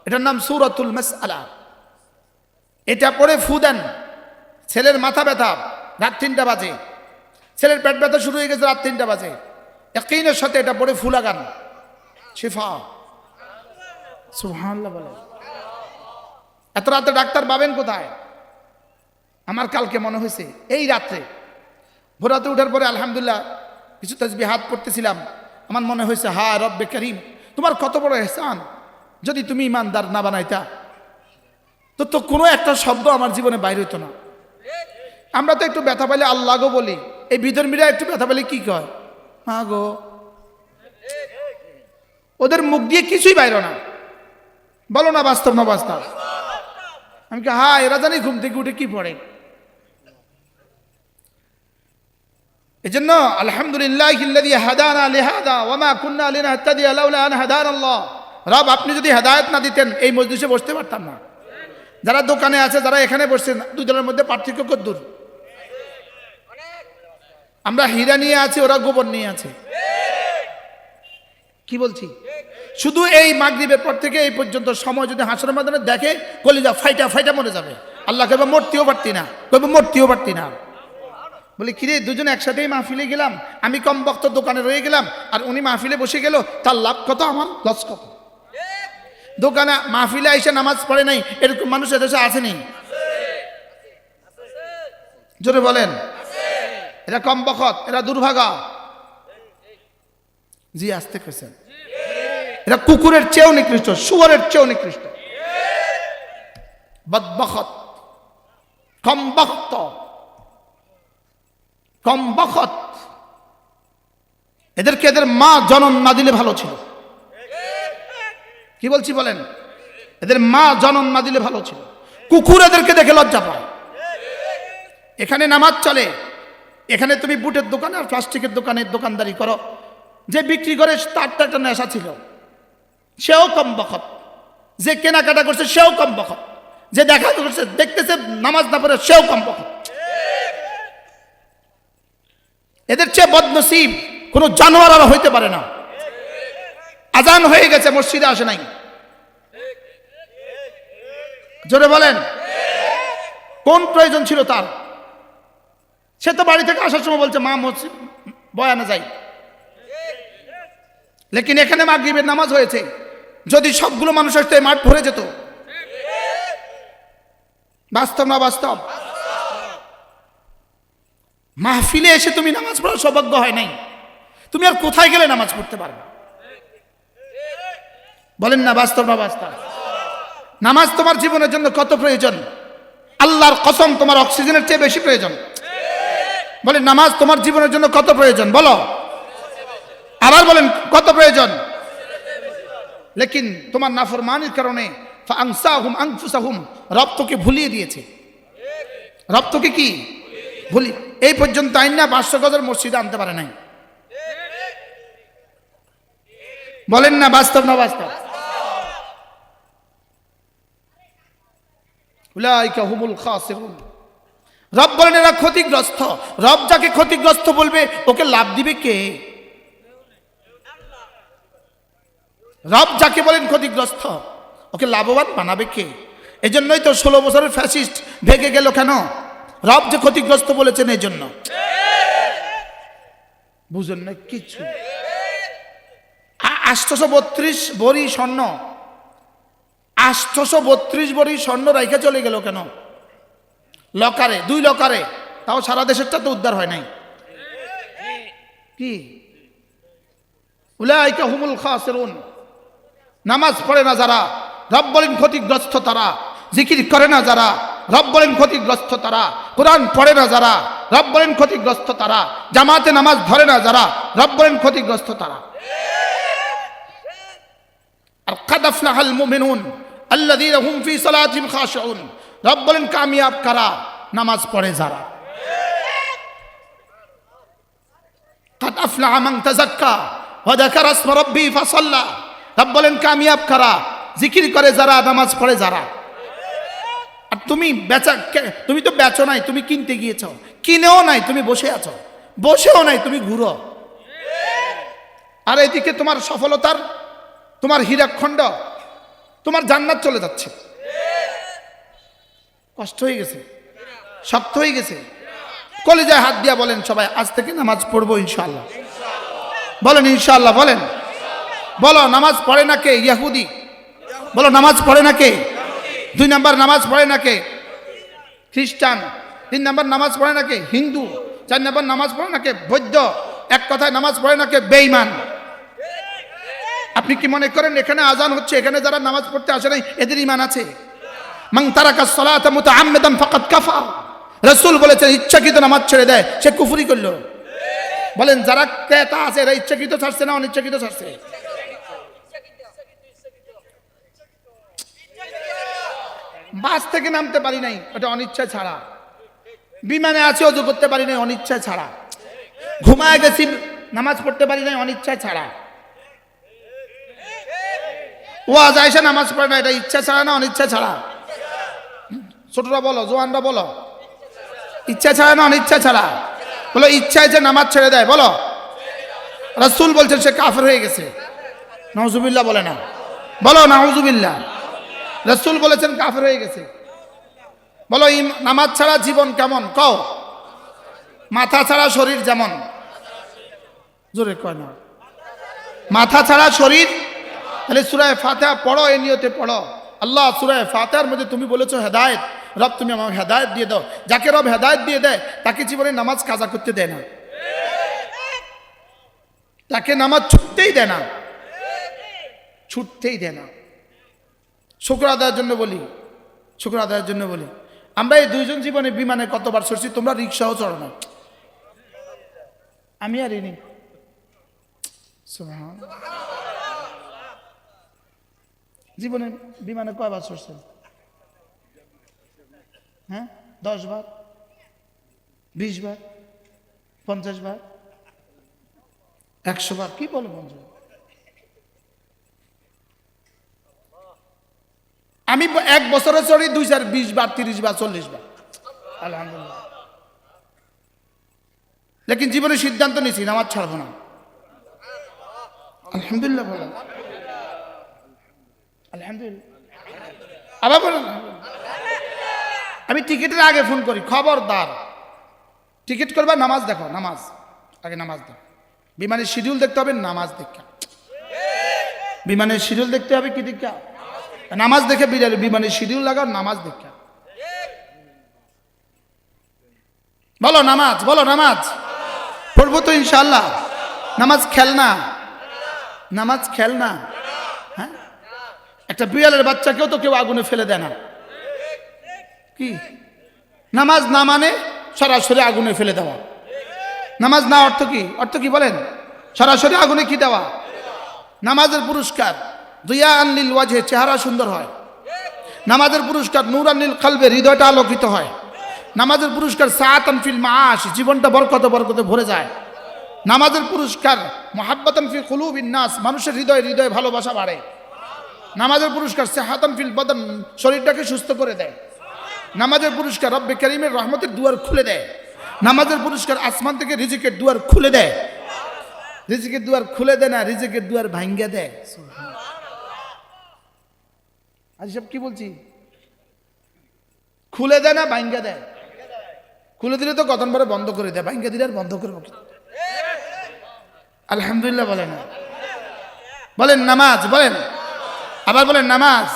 এটার নাম সূরাতুল মাসআলা। এটা পড়ে ফু দেন, ছেলের মাথা ব্যথা রাত 3টা বাজে, ছেলের পেট ব্যথা শুরু হয়ে গেছে রাত 3টা বাজে, ইয়াকিনের সাথে এটা পড়ে ফু লাগান, শিফা। সুবহানাল্লাহ বলে। এত রাতে ডাক্তার পাবেন কোথায়? আমার কালকে মনে হয়েছে এই রাত্রে, ভোর রাতে উঠার পরে আলহামদুলিল্লাহ কিছু তাসবিহাত পড়তেছিলাম, আমার মনে হয়েছে, হা রব্বে করিম, তোমার কত বড় ইহসান, যদি তুমি ইমানদার না বানাইতা তো কোনো একটা শব্দ আমার জীবনে বাইর হইতো না। আমরা তো একটু ব্যথা পাইলে আল্লাহ গো বলি, এই বিধর্মীরা একটু ব্যথা পাইলে কি কয়, মা গো। ওদের মুখ দিয়ে কিছুই বাইর না। বলো না বাস্তব না বাস্তব? আমি কি হ্যাঁ, এরা জানি ঘুম থেকে উঠে কি পড়ে। এজন্য আলহামদুলিল্লাহিল্লাযী হাদানা লিহাদা ওয়া মা কুন্না লিনাহতাদিয়া লাউলা আন হাদানাল্লাহ। রব, আপনি যদি হেদায়েত না দিতেন এই মজলিসে বসতে পারতাম না। যারা দোকানে আছে, যারা এখানে বসছেন, দুজনের মধ্যে পার্থক্য কত দূর। আমরা হীরা নিয়ে আছি, ওরা গোবর নিয়ে আছে। কি বলছি? শুধু এই মাগরিবের পর থেকে এই পর্যন্ত সময় যদি হাসরের ময়দানে দেখে, কলিজা ফাইটা ফাইটা মরে যাবে। আল্লাহ কইবে মরতেও পারতি না, কইবে মরতেও পারতি না। বলি কিরে, দুজনে একসাথেই মাহফিলে গেলাম, আমি কম বক্ত দোকানে রয়ে গেলাম, আর উনি মাহফিলে বসে গেল, তার লাভ কত, আমার লস কত? দোকানে মাহফিলে এসে নামাজ পড়ে নাই, এরকম মানুষ এদেশে আসেনি? জোরে বলেন। এরা কম বখত, এরা দুর্ভাগা। জি, আসতে কেছেন। এরা কুকুরের চেয়েও নিকৃষ্ট, শুয়োরের চেয়েও নিকৃষ্ট। বদবখত, কম বখত, কম বখত। এদেরকে এদের মা জন্ম না দিলে ভালো ছিল। কি বলছি বলেন? এদের মা জন্ম না দিলে ভালো ছিল। কুকুর এদেরকে দেখে লজ্জা পায়। এখানে নামাজ চলে, এখানে তুমি বুটের দোকানে আর প্লাস্টিকের দোকানে দোকানদারি করো। যে বিক্রি করে তার তো একটা নেশা ছিল, সেও কম বখত। যে কেনাকাটা করছে সেও কম বখত। যে দেখা করছে, দেখতেছে নামাজ না পড়ে, সেও কম বখত। এদের চেয়ে বদনসিব কোন জানোয়ার আর হইতে পারে না। আজান হয়ে গেছে, মসজিদে আসে নাই। জোরে বলেন। কোন প্রয়োজন ছিল তার? সে তো বাড়ি থেকে আসার সময় বলছে, মা মসজিদ বয়ানে যাই। লেকিন এখানে মাগরিবের নামাজ হয়েছে, যদি সবগুলো মানুষ আসতো এই মাঠ ভরে যেত। বাস্তব না বাস্তব? মাহফিলে এসে তুমি নামাজ পড়ার সৌভাগ্য হয় নাই, তুমি আর কোথায় গেলে নামাজ পড়তে পারবে? বলেন না বাস্তব না বাস্তব? নামাজ তোমার জীবনের জন্য কত প্রয়োজন। আল্লাহর কসম, তোমার অক্সিজেনের চেয়ে বেশি প্রয়োজন। বলেন নামাজ তোমার জীবনের জন্য কত প্রয়োজন? বলো, আবার বলেন কত প্রয়োজন। লেকিন তোমার নাফরমানির কারণে ফাআনসাহুম আনফুসাহুম, রব তোকে ভুলিয়ে দিয়েছে। রব তোকে কি ভুলি, এই পর্যন্ত আইন না 500 গজের মসজিদে আনতে পারে নাই। বলেন না বাস্তব না বাস্তব? উলাইকা হুমুল খাসিরুন। রব বলেন এরা ক্ষতিগ্রস্ত। রব যাকে ক্ষতিগ্রস্ত বলবে, ওকে লাভ দিবে কে? রব যাকে বলেন ক্ষতিগ্রস্ত, ওকে লাভবান বানাবে কে? এজন্যই তো 16 বছরের ফ্যাসিস্ট ভেগে গেল কেন? রব যে ক্ষতিগ্রস্ত বলেছেন এই জন্য। বুঝেন না কিছু? 832 ভরি স্বর্ণ, 832 ভরি স্বর্ণ রাইখা চলে গেল কেন? লকারে, 2 লকারে। তাও সারা দেশেরটা তো উদ্ধার হয় নাই। কি? উলাইকা হুমুল খাসিরুন। নামাজ পড়ে না যারা, রব বলেন ক্ষতিগ্রস্ত তারা। জিকির করে না যারা, রব বলেন ক্ষতিগ্রস্ত তারা। কোরআন পড়ে না যারা, রব বলেন ক্ষতিগ্রস্ত তারা। জামাতে নামাজ ধরে না যারা, রব বলেন ক্ষতিগ্রস্ত তারা। আর কাদ আফলাহাল মুমিনুন আল্লাযীনা হুম ফি সালাতিহিম খাশিউন। রব বলেন কামিয়াব কারা? নামাজ পড়ে যারা। কাদ আফলাহা মান তাযাক্কা ওয়া যাকারা ইসমা রাব্বিহি ফাসাল্লা। রব বলেন কামিয়াব কারা? জিকির করে যারা, নামাজ পড়ে যারা। আর তুমি তুমি তো বেচো নাই, তুমি কিনতে গিয়েছ। কিনেও নাই, তুমি বসে আছো। বসেও নাই, তুমি ঘুরো। আর এদিকে তোমার সফলতার, তোমার হীরাখণ্ড, তোমার জান্নাত চলে যাচ্ছে। কষ্ট হয়ে গেছে, শক্ত হয়ে গেছে। কলিজায় হাত দিয়া বলেন সবাই, আজ থেকে নামাজ পড়বো ইনশাআল্লাহ। বলেন ইনশাআল্লাহ। বলেন, বলো নামাজ পড়ে না কে? ইহুদি। বলো নামাজ পড়ে না কে? 2 নাম্বার নামাজ পড়ে না কে? খ্রিস্টান। 3 নাম্বার নামাজ পড়ে না কে? হিন্দু। 4 নাম্বার নামাজ পড়ে না কে? বৌদ্ধ। এক কথায় নামাজ পড়ে না কে? বেঈমান। আপনি কি মনে করেন এখানে আজান হচ্ছে, এখানে যারা নামাজ পড়তে আসে নাই এদের ঈমান আছে? মান তারাকাস সালাতা মুতাআম্মিদান ফাকাদ কাফার। রাসূল বলেছেন ইচ্ছাকৃত নামাজ ছেড়ে দেয় সে কুফরি করলো। বলেন যারা ক্রেতা আছে এরা ইচ্ছাকৃত ছাড়ছে না অনিচ্ছাকৃত ছাড়ছে? বাস থেকে নামতে পারি নাই, ওটা অনিচ্ছা ছাড়া। বিমানে আছে ওযু করতে পারি নাই, অনিচ্ছা ছাড়া। ঘুমায় গেছি নামাজ পড়তে পারি নাই, অনিচ্ছা ছাড়া। ওয়াজ আয়েশা নামাজ পড়ে না, এটা ইচ্ছা ছাড়া না অনিচ্ছা ছাড়া? ছোটরা বলো, জোয়ানরা বলো, ইচ্ছা ছাড়া না অনিচ্ছা ছাড়া? বলো ইচ্ছায় যে নামাজ ছেড়ে দেয়, বলো রাসূল বলছেন সে কাফের হয়ে গেছে। নাউজুবিল্লাহ বলে না, বলো নাউজুবিল্লাহ। রাসূল বলেছেন কাফের হয়ে গেছে। বলো নামাজ ছাড়া জীবন কেমন? কও। মাথা ছাড়া শরীর যেমন। জোরে কয় না, মাথা ছাড়া শরীর। তাহলে সূরা ফাতিহা পড়ো, এই নিয়তে পড়ো আল্লাহ সূরা ফাতিহার মধ্যে তুমি বলেছো হেদায়েত, রব তুমি আমাকে হেদায়েত দিয়ে দাও। যাকে রব হেদায়েত দিয়ে দেয় তাকে জীবনে নামাজ কাজা করতে দেয় না, তাকে নামাজ ছুটতেই দেয় না, ছুটতেই দেয় না। শুকর আদায়ের জন্য বলি, শুকর আদায়ের জন্য বলি, আমরা এই দুইজন জীবনে বিমানে কতবার চড়ছি, তোমরা রিক্সাও চড়ো না, আমি আর ইনি। জীবনে বিমানে কয়বার চড়ছেন? হ্যাঁ, 10 বার, 20 বার, 50 বার, 100 বার? কি বলে বন্ধু? আমি 1 বছরে চড়ি 2, 4, 20 বার, 30 বার, 40 বার, আলহামদুলিল্লাহ। লেকিন জীবনে সিদ্ধান্ত নিয়েছি নামাজ ছাড়বো না, আলহামদুলিল্লাহ বলেন, আলহামদুলিল্লাহ। আবার বলেন, আমি টিকিটের আগে ফোন করি, খবরদার টিকিট করবা নামাজ দেখো, নামাজ আগে, নামাজ দেখো। বিমানের শিডিউল দেখতে হবে, নামাজ দেখা। বিমানের শিডিউল দেখতে হবে, কি দেখা? নামাজ দেখে বিমানের শিডিউল লাগাও, নামাজ দেখা। বলো নামাজ, বলো নামাজ পড়বো তো ইনশাআল্লাহ। নামাজ খেলনা, নামাজ খেলনা। হ্যাঁ, একটা বিড়ালের বাচ্চাকেও তো কেউ আগুনে ফেলে দেয় না। কি নামাজ না মানে সরাসরি আগুনে ফেলে দেওয়া। নামাজ না অর্থ কি? অর্থ কি বলেন? সরাসরি আগুনে কি দেওয়া? নামাজের পুরস্কার দিয়াআন লিল ওয়াজহে, চেহারা সুন্দর হয়। নামাজের পুরস্কার নূরান লিল কলবে, হৃদয়টা আলোকিত হয়। নামাজের পুরস্কার সাআতান ফিল মাআশ, জীবনটা বরকতে বরকতে ভরে যায়। নামাজের পুরস্কার মুহাব্বাতান ফি কুলুবিন নাস, মানুষের হৃদয়ে হৃদয়ে ভালোবাসা বাড়ে। নামাজের পুরস্কার সিহাতান ফিল বদন, শরীরটাকে সুস্থ করে দেয়। নামাজের পুরস্কার রব্বে কারীমের রহমতের দুয়ার খুলে দেয়। নামাজের পুরস্কার আসমান থেকে রিজিকের দুয়ার খুলে দেয়। রিজিকের দুয়ার খুলে দেয় না, রিজিকের দুয়ার ভাঙ্গা দেয়। আজ সব কি বলছি? খুলে দেয় না ভাঙ্গা দেয়? খুলে দিলে তো কতন পরে বন্ধ করে দেয়, ভাঙ্গা দিলে আর বন্ধ করবো কি? আলহামদুলিল্লাহ বলেন, বলেন নামাজ, বলেন আবার বলেন নামাজ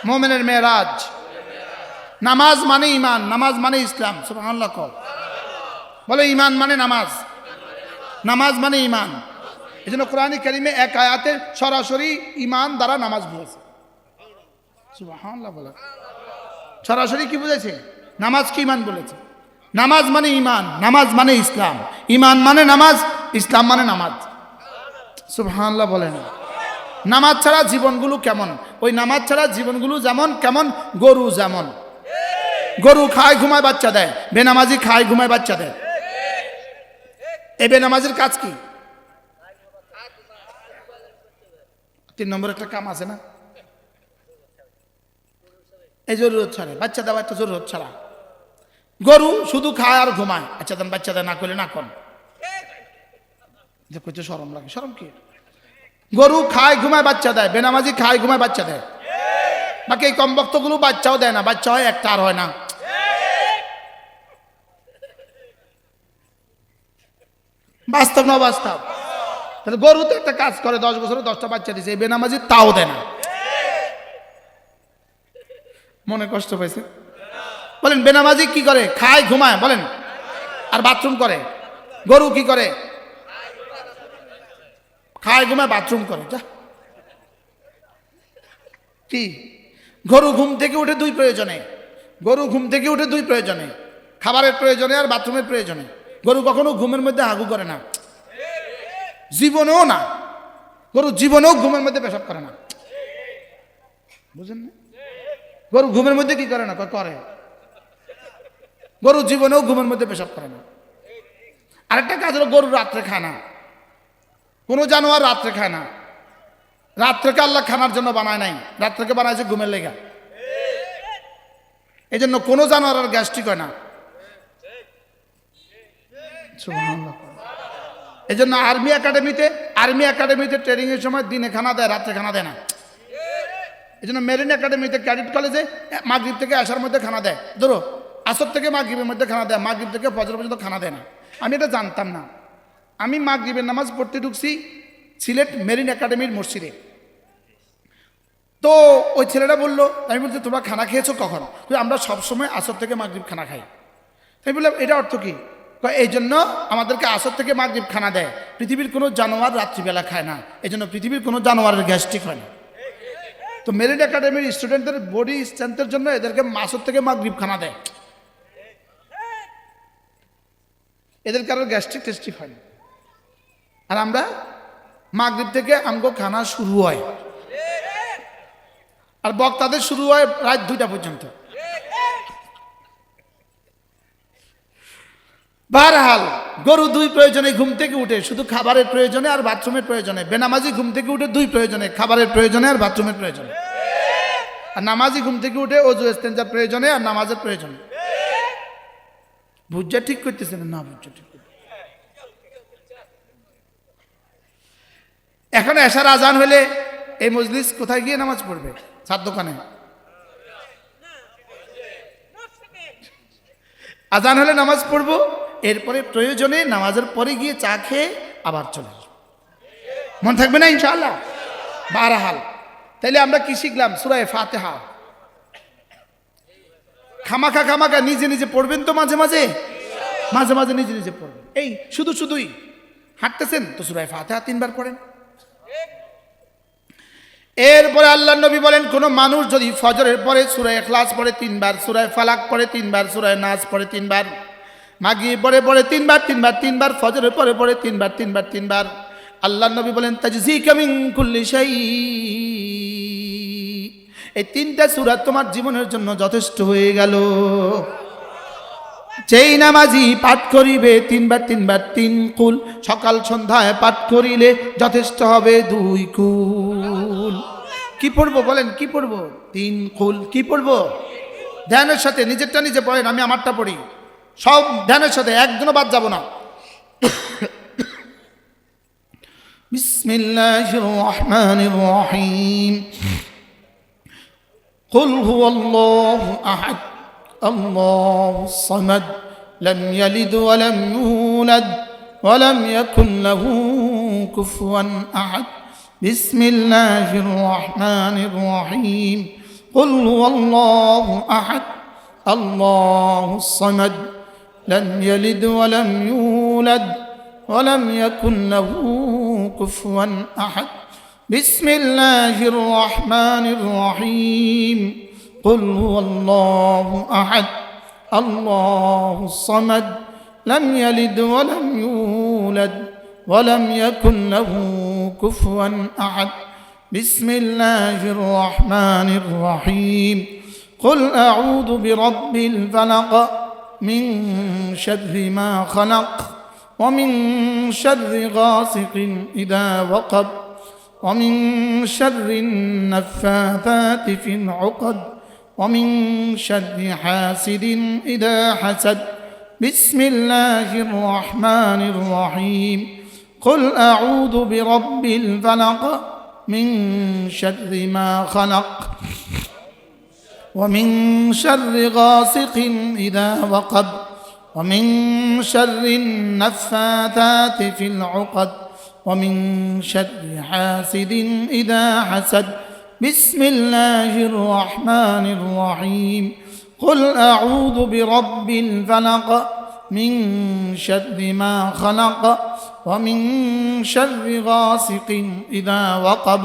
মুমিনের মেরাজ। নামাজ মানে ঈমান, নামাজ মানে ইসলাম। সুবহানাল্লাহ কও, বলে ঈমান মানে নামাজ, নামাজ মানে ঈমান। এজন্য কোরআন কারীমে এক আয়াতে সরাসরি ঈমান দ্বারা নামাজ বুঝাইছে। সুবহানাল্লাহ বলে, সরাসরি কি বুঝাইছে? নামাজ কি ঈমান বলেছে। নামাজ মানে ঈমান, নামাজ মানে ইসলাম, ঈমান মানে নামাজ, ইসলাম মানে নামাজ। সুবহানাল্লাহ বলেন। নামাজ ছাড়া জীবনগুলো কেমন? ওই নামাজ ছাড়া জীবনগুলো যেমন কেমন, গরু যেমন। গরু খায় ঘুমায় বাচ্চা দেয়, বেনামাজি খায় ঘুমায় বাচ্চা দেয়। এই বেনামাজির কাজ কি? 3 নম্বর একটা কাম আছে না, এই জরুরত ছাড়া বাচ্চা দেওয়া, একটা জরুরত ছাড়া। গরু শুধু খায় আর ঘুমায়, আচ্ছা দেন বাচ্চা দেয়, না করলে না কর, যে কইতে শরম লাগে। শরম কি? গরু খায় ঘুমায় বাচ্চা দেয়, বেনামাজি খায় ঘুমায় বাচ্চা দেয়। বাকি এই কম বক্তগুলো বাচ্চাও দেয় না, বাচ্চা হয় একটা আর হয় না। বাস্তব না বাস্তব? তাহলে গরু তো একটা কাজ করে, 10 বছরে 10টা বাচ্চা দিছে, এই বেনামাজি তাও দেয় না। মনে কষ্ট পাইছে? বলেন বেনামাজি কি করে? খায় ঘুমায়, বলেন, আর বাথরুম করে। গরু কি করে? খায় ঘুমায় বাথরুম করে। যা কি? গরু ঘুম থেকে উঠে দুই প্রয়োজনে, গরু ঘুম থেকে উঠে দুই প্রয়োজনে, খাবারের প্রয়োজনে আর বাথরুমের প্রয়োজনে। গরু কখনো ঘুমের মধ্যে হাগু করে না, জীবনেও না। গরু জীবনেও ঘুমের মধ্যে পেশাব করে না, বুঝেন না? গরু ঘুমের মধ্যে কি করে না? করে। গরু জীবনেও ঘুমের মধ্যে পেশাব করে না। আরেকটা কাজ হলো গরু রাত্রে খায় না, কোনো জানোয়ার রাত্রে খায় না। রাত্রেকে আল্লাহ খানার জন্য বানায় নাই, রাত্রেকে বানাইছে ঘুমের লেগা। এই জন্য কোনো জানোয়ার আর গ্যাস্ট্রিক হয় না। এই জন্য আর্মি একাডেমিতে ট্রেনিং এর সময় দিনে খানা দেয়, রাত্রে খানা দেয় না। এই জন্য মেরিন একাডেমিতে ক্যাডেট কলেজে মাগরিব থেকে আসার মধ্যে খানা দেয়, ধরো আসর থেকে মাগরিবের মধ্যে খানা দেয়, মাগরিব থেকে ফজর পর্যন্ত খানা দেয় না। আমি এটা জানতাম না। আমি মাগরিবের নামাজ পড়তে ঢুকছি সিলেট মেরিন একাডেমির মসজিদে। তো ওই ছেলেটা বললো, আমি বলছি তোমরা খানা খেয়েছো কখন? আমরা সবসময় আসর থেকে মাগরিব খানা খাই। আমি বললাম এটা অর্থ কি? এই জন্য আমাদেরকে আসর থেকে মাগরিব খানা দেয়। পৃথিবীর কোনো জানোয়ার রাত্রিবেলা খায় না, এই জন্য পৃথিবীর কোনো জানোয়ারের গ্যাস্ট্রিক হয় না। তো মেরিন একাডেমির স্টুডেন্টদের বডি স্ট্রেংথের জন্য এদেরকে আসর থেকে মাগরিব খানা দেয়, এদের কারোর গ্যাস্ট্রিক টেস্টিক হয় না। আর আমরা মাগরিব থেকে আমগো খানা শুরু হয়, আর বক্তাদের শুরু হয় রাত 2টা পর্যন্ত। বারহাল গরু দুই প্রয়োজনে ঘুম থেকে উঠে, শুধু খাবারের প্রয়োজনে আর বাথরুমের প্রয়োজনে। বেনামাজি ঘুম থেকে উঠে দুই প্রয়োজনে, খাবারের প্রয়োজনে আর বাথরুমের প্রয়োজনে। আর নামাজি ঘুম থেকে উঠে অজু ইস্তেঞ্জার প্রয়োজনে আর নামাজের প্রয়োজনে। বুঝা ঠিক করতেছেন না? বুঝা ঠিক। এখন এশার আজান হলে এই মজলিস কোথায় গিয়ে নামাজ পড়বে? চার দোকানে। আজান হলে নামাজ পড়বো, এরপরে প্রয়োজনে নামাজের পরে গিয়ে চা খেয়ে আবার চলে আসবো। মন থাকবে না ইনশাআল্লাহ? বারহাল তাইলে আমরা কি শিখলাম? সূরা ফাতিহা খামাখা নিজে নিজে পড়বেন তো, মাঝে মাঝে নিজে নিজে পড়বেন। এই শুধুই হাঁটতেছেন তো সূরা ফাতিহা 3 বার পড়েন। এরপরে আল্লাহর নবী বলেন, কোন মানুষ যদি ফজরের পরে সূরা ইখলাস পড়ে 3 বার, সূরা ফালাক পড়ে 3 বার, সূরা নাস পড়ে 3 বার, মাগরিব পড়ে 3 বার, ফজরের পরে 3 বার, আল্লাহর নবী বলেন তাজজিকা মিন কুল্লি শাই, এই 3টা সূরা তোমার জীবনের জন্য যথেষ্ট হয়ে গেল। যেই নামাজি পাঠ করিবে 3 বার 3 কুল, সকাল সন্ধ্যায় পাঠ করিলে যথেষ্ট হবে 2 কুল। কি পড়বো বলেন? কি পড়বো? 3 কুল। কি পড়বো? ধ্যানের সাথে নিজেরটা নিজে পড়েন, আমি আমারটা পড়ি। সব ধ্যানের সাথে, একজনও বাদ যাব না। বিসমিল্লাহির রহমানির রহিম। কুল হুয়াল্লাহু আহাদ আল্লাহুস সামাদ লাম ইয়ালিদ ওয়া লাম ইউলাদ ওয়া লাম ইয়াকুল লাহু কুফুয়ান আহাদ। বিসমিল্লাহির রহমানির রহিম। কুল হুয়াল্লাহু আহাদ আল্লাহুস সামাদ লাম ইয়ালিদ ওয়া লাম ইউলাদ ওয়া লাম ইয়াকুল লাহু কুফুয়ান আহাদ। বিসমিল্লাহির রহমানির রহিম। قل هو الله أحد الله الصمد لم يلد ولم يولد ولم يكن له كفوا أحد. بسم الله الرحمن الرحيم. قل أعوذ برب الفلق من شر ما خلق ومن شر غاسق إذا وقب ومن شر النفاثات في العقد ومن شر حاسد إذا حسد. بسم الله الرحمن الرحيم. قل أعوذ برب الفلق من شر ما خلق ومن شر غاسق إذا وقب ومن شر النفاثات في العقد ومن شر حاسد إذا حسد. بسم الله الرحمن الرحيم. قل أعوذ برب الفلق من شر ما خلق ومن شر غاسق إذا وقب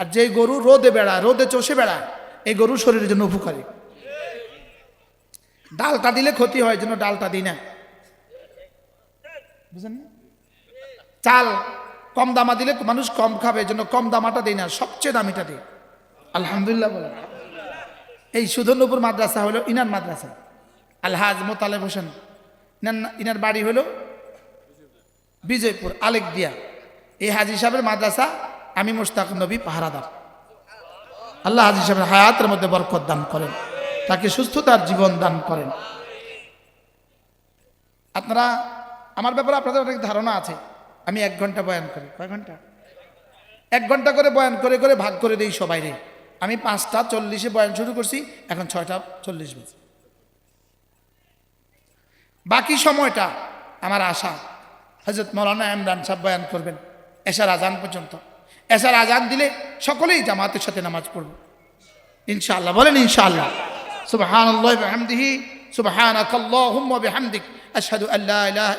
আর যে গরু রোদে বেড়ায়, রোদে চষে বেড়ায়, এই গরু শরীরের জন্য উপকারী। ডালটা দিলে ক্ষতি হয়, জন্য ডালটা দিই না, বুঝেন না? চাল কম দামা দিলে মানুষ কম খাবে, জন্য কম দামাটা দিই না, সবচেয়ে দামিটা দিই। আলহামদুলিল্লাহ বলে। এই সুধন্যপুর মাদ্রাসা হলো ইনার মাদ্রাসা, আলহাজ মোতালেব হোসেন, ইনার বাড়ি হলো বিজয়পুর আলেকদিয়া। এই হাজী সাহেবের মাদ্রাসা, আমি মুশতাক নবী পাহারাদার। আল্লাহ হাজী সাহেবের হায়াতের মধ্যে বরকত দান করেন, তাকে সুস্থতার জীবন দান করেন। আপনারা আমার ব্যাপারে আপনাদের অনেক ধারণা আছে, আমি 1 ঘন্টা বয়ান করি। কয় ঘন্টা? 1 ঘন্টা করে বয়ান করে করে ভাগ করে দিই সবাই রে। আমি 5:40 বয়ান শুরু করছি, এখন 6:40 বাজে। বাকি সময়টা আমার আশা হযরত মাওলানা ইমরান সাহেব বয়ান করবেন এশার আজান পর্যন্ত। এশার আজান দিলে সকলেই জামাতের সাথে নামাজ পড়ব ইনশাআল্লাহ। বলেন ইনশাআল্লাহ। সুবহানাল্লাহি ওয়া বিহামদিহি, সুবহানাকাল্লাহুম্মা ওয়া বিহামদিক, আশহাদু আল্লা ইলাহা